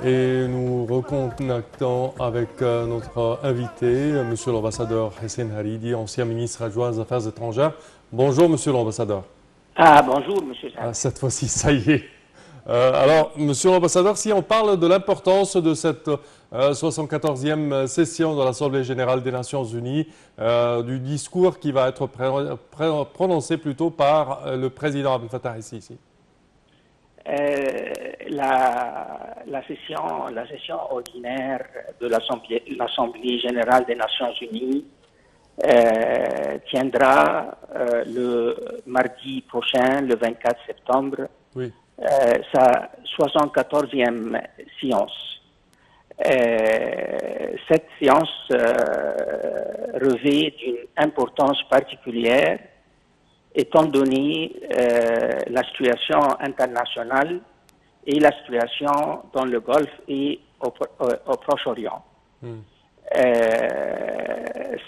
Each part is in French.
Et nous recontactons avec notre invité, Monsieur l'ambassadeur Hessène Haridi, ancien ministre adjoint des Affaires étrangères. Bonjour, Monsieur l'ambassadeur. Ah, bonjour, Monsieur Sarr. Cette fois-ci, ça y est. Alors, Monsieur l'ambassadeur, si on parle de l'importance de cette 74e session de l'Assemblée générale des Nations unies, du discours qui va être prononcé plutôt par le président Abdel Fattah el-Sisi. La session ordinaire de l'Assemblée générale des Nations unies tiendra le mardi prochain, le 24 septembre, oui. Sa 74e séance. Cette séance revêt d'une importance particulière étant donné la situation internationale et la situation dans le Golfe et au Proche-Orient.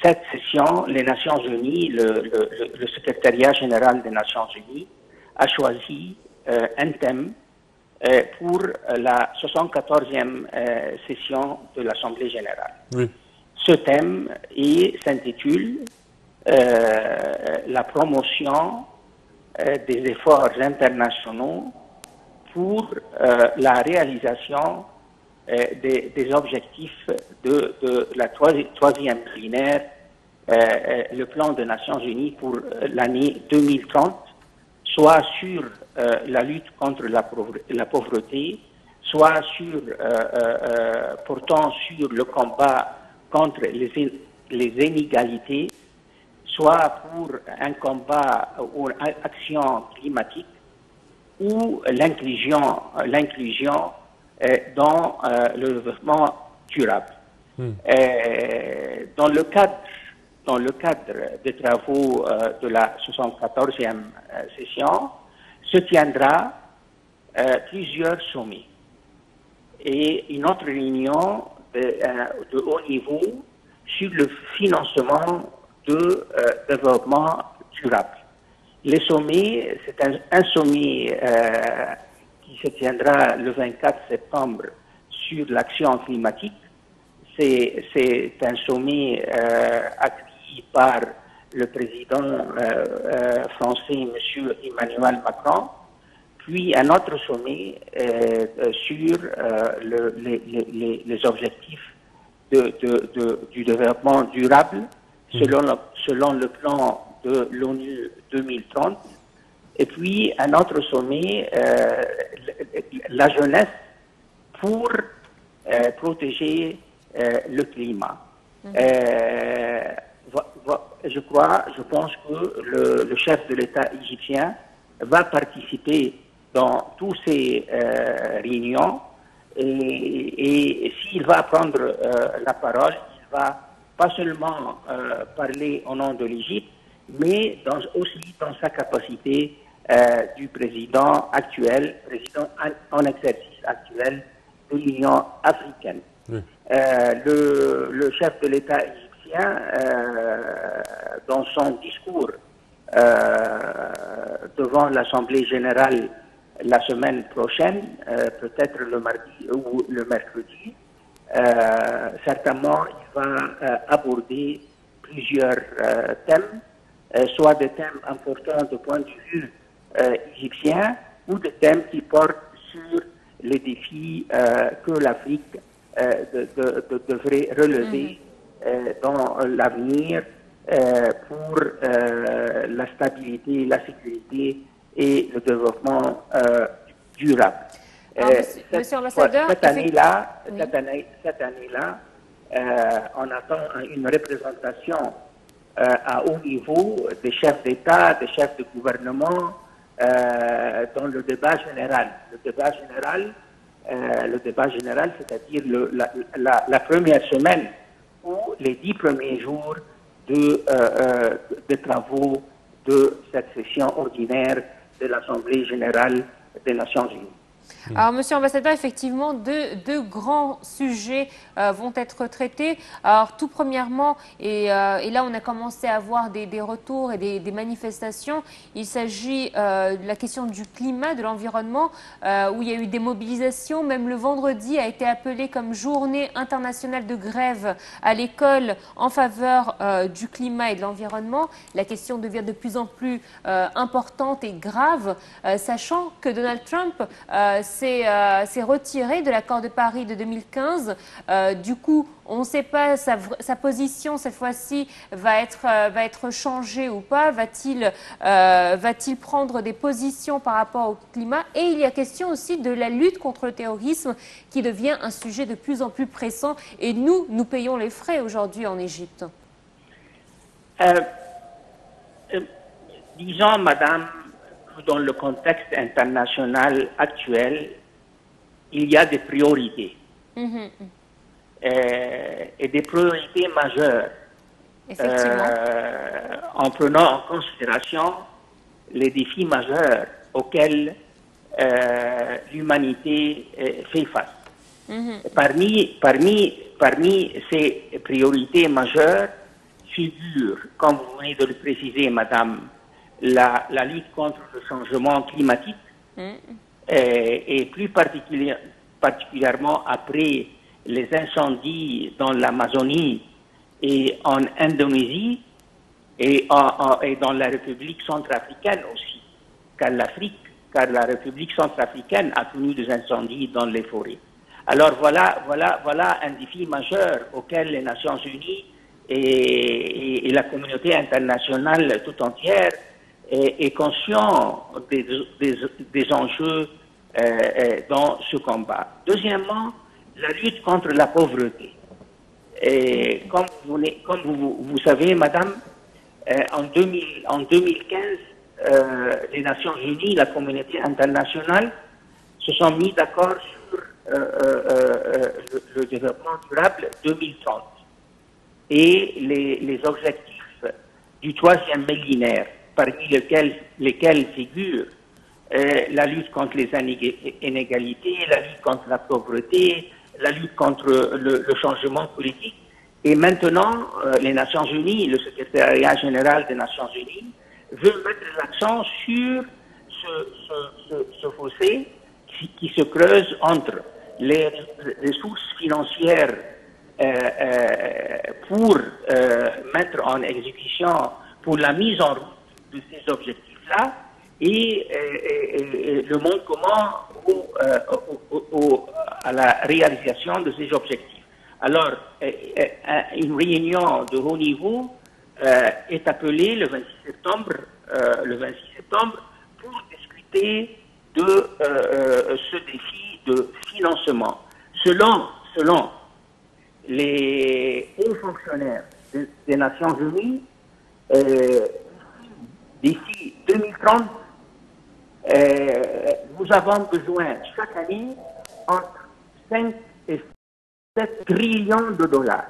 Cette session, les Nations Unies, le secrétariat général des Nations Unies a choisi un thème pour la 74e session de l'Assemblée générale. Oui. Ce thème s'intitule la promotion des efforts internationaux pour la réalisation des objectifs de la troisième millénaire, le plan des Nations Unies pour l'année 2030, soit sur la lutte contre la pauvreté, soit portant sur le combat contre les inégalités, soit pour un combat ou une action climatique, ou l'inclusion dans le développement durable. Dans le cadre des travaux de la 74e session, se tiendra plusieurs sommets et une autre réunion de haut niveau sur le financement de développement durable. Les sommets, c'est un sommet qui se tiendra le 24 septembre sur l'action climatique. C'est un sommet accueilli par le président français, M. Emmanuel Macron, puis un autre sommet sur les objectifs du développement durable selon le plan de l'ONU 2030, et puis un autre sommet, la jeunesse pour protéger le climat. Je pense que le chef de l'État égyptien va participer dans toutes ces réunions, et s'il va prendre la parole, il va pas seulement parler au nom de l'Égypte, mais aussi dans sa capacité du président actuel, président en exercice actuel de l'Union africaine. Oui. Le chef de l'État égyptien, dans son discours devant l'Assemblée générale la semaine prochaine, peut-être le mardi ou le mercredi, certainement il va aborder plusieurs thèmes, soit des thèmes importants du point de vue égyptien, ou des thèmes qui portent sur les défis que l'Afrique devrait relever dans l'avenir pour la stabilité, la sécurité et le développement durable. Monsieur l'ambassadeur, cette année-là, on attend une représentation à haut niveau des chefs d'État, des chefs de gouvernement dans le débat général. Le débat général, c'est-à-dire la première semaine ou les 10 premiers jours de travaux de cette session ordinaire de l'Assemblée générale des Nations unies. Alors, Monsieur l'ambassadeur, effectivement, deux grands sujets vont être traités. Alors, tout premièrement, et là on a commencé à avoir des retours et des manifestations, il s'agit de la question du climat, de l'environnement, où il y a eu des mobilisations. Même le vendredi a été appelé comme journée internationale de grève à l'école en faveur du climat et de l'environnement. La question devient de plus en plus importante et grave, sachant que Donald Trump s'est retiré de l'accord de Paris de 2015. Du coup, on ne sait pas sa position cette fois-ci va être changée ou pas. Va-t-il prendre des positions par rapport au climat? Et il y a question aussi de la lutte contre le terrorisme qui devient un sujet de plus en plus pressant. Et nous payons les frais aujourd'hui en Égypte. Disons, madame, dans le contexte international actuel, il y a des priorités. Et des priorités majeures. En prenant en considération les défis majeurs auxquels l'humanité fait face. Parmi ces priorités majeures figure, comme vous venez de le préciser, madame, la lutte contre le changement climatique, et plus particulièrement après les incendies dans l'Amazonie et en Indonésie et dans la République centrafricaine aussi, car la République centrafricaine a connu des incendies dans les forêts. Alors voilà un défi majeur auquel les Nations Unies et la communauté internationale tout entière est conscient des enjeux dans ce combat. Deuxièmement, la lutte contre la pauvreté. Et comme vous savez, madame, en 2015, les Nations Unies, la communauté internationale, se sont mis d'accord sur le développement durable 2030 et les objectifs du 3e millénaire, parmi lesquels figurent la lutte contre les inégalités, la lutte contre la pauvreté, la lutte contre le changement politique. Et maintenant, les Nations Unies, le secrétariat général des Nations Unies, veut mettre l'accent sur ce fossé qui se creuse entre les ressources financières pour mettre en exécution, pour la mise en route de ces objectifs-là, et le monde commun à la réalisation de ces objectifs. Alors, une réunion de haut niveau est appelée le 26 septembre pour discuter de ce défi de financement. Selon les hauts fonctionnaires des Nations Unies, d'ici 2030, nous avons besoin chaque année entre 5 et 7 trillions de dollars.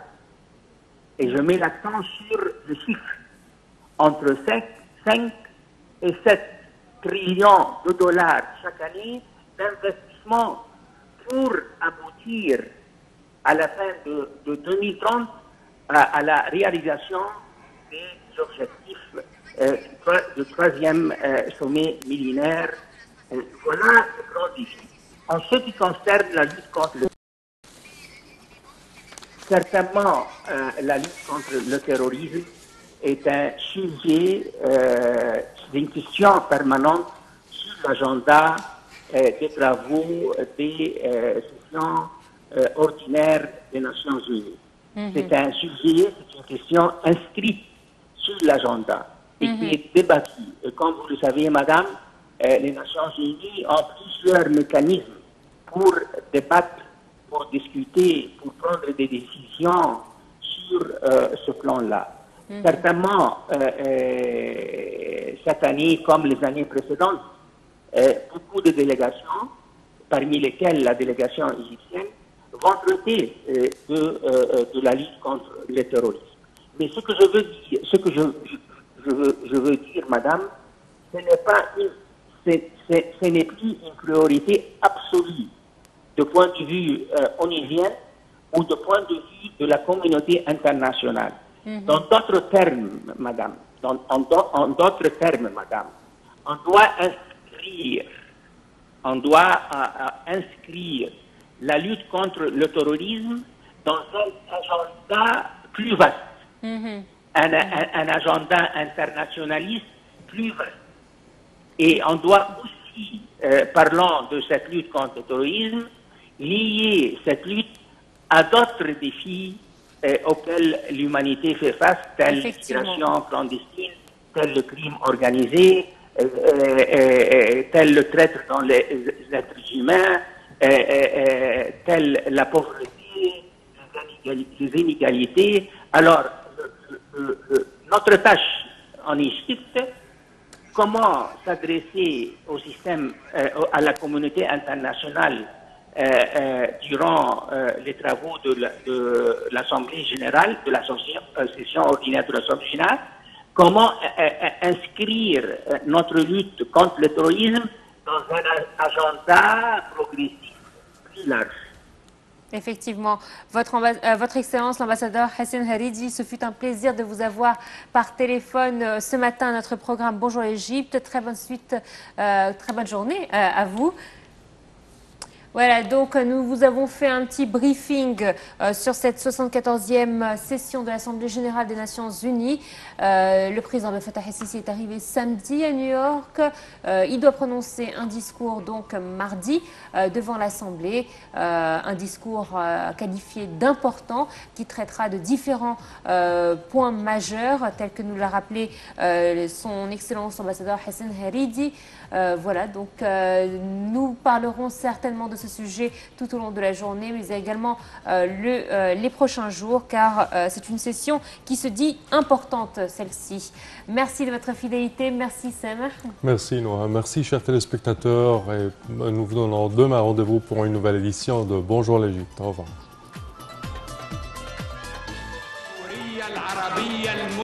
Et je mets l'accent sur le chiffre. Entre 5 et 7 trillions de dollars chaque année d'investissement pour aboutir à la fin de 2030 à la réalisation des objectifs du 3e sommet millénaire. Voilà le grand défi. En ce qui concerne la lutte contre le certainement, la lutte contre le terrorisme est un sujet, une question permanente sur l'agenda des travaux des sessions ordinaires des Nations Unies. C'est un sujet, c'est une question inscrite sur l'agenda et qui est débattue. Et comme vous le savez, madame, les Nations Unies ont plusieurs mécanismes pour débattre, pour discuter, pour prendre des décisions sur ce plan-là. Certainement, cette année, comme les années précédentes, beaucoup de délégations, parmi lesquelles la délégation égyptienne, vont traiter de la lutte contre le terrorisme. Mais ce que je veux dire, madame, ce n'est plus une priorité absolue absolue de point de vue onusien ou de point de vue de la communauté internationale. Dans d'autres termes, madame, en d'autres termes, madame, on doit inscrire la lutte contre le terrorisme dans un agenda plus vaste, un agenda internationaliste plus vaste. Et on doit aussi, parlant de cette lutte contre le terrorisme, lier cette lutte à d'autres défis auxquels l'humanité fait face, tels l'immigration clandestine, tel le crime organisé, tel le traite dans les êtres humains, telle la pauvreté, les inégalités. Alors, notre tâche en Égypte, comment s'adresser au système, à la communauté internationale durant les travaux de l'Assemblée générale, de la session ordinaire de l'Assemblée générale, comment inscrire notre lutte contre le terrorisme dans un agenda progressif plus large. Effectivement. Votre Excellence, l'ambassadeur Hassan Haridi, ce fut un plaisir de vous avoir par téléphone ce matin à notre programme Bonjour l'Égypte. Très bonne suite, très bonne journée à vous. Voilà, donc nous vous avons fait un petit briefing sur cette 74e session de l'Assemblée générale des Nations Unies. Le président Abdel Fattah el-Sisi est arrivé samedi à New York. Il doit prononcer un discours donc mardi devant l'Assemblée, un discours qualifié d'important qui traitera de différents points majeurs tels que nous l'a rappelé son Excellence ambassadeur Hassan Haridi. Voilà, donc nous parlerons certainement de ce sujet tout au long de la journée, mais également les prochains jours, car c'est une session qui se dit importante, celle-ci. Merci de votre fidélité, merci Sam. Merci Noah, merci chers téléspectateurs, et nous vous donnons demain rendez-vous pour une nouvelle édition de Bonjour l'Égypte. Au revoir.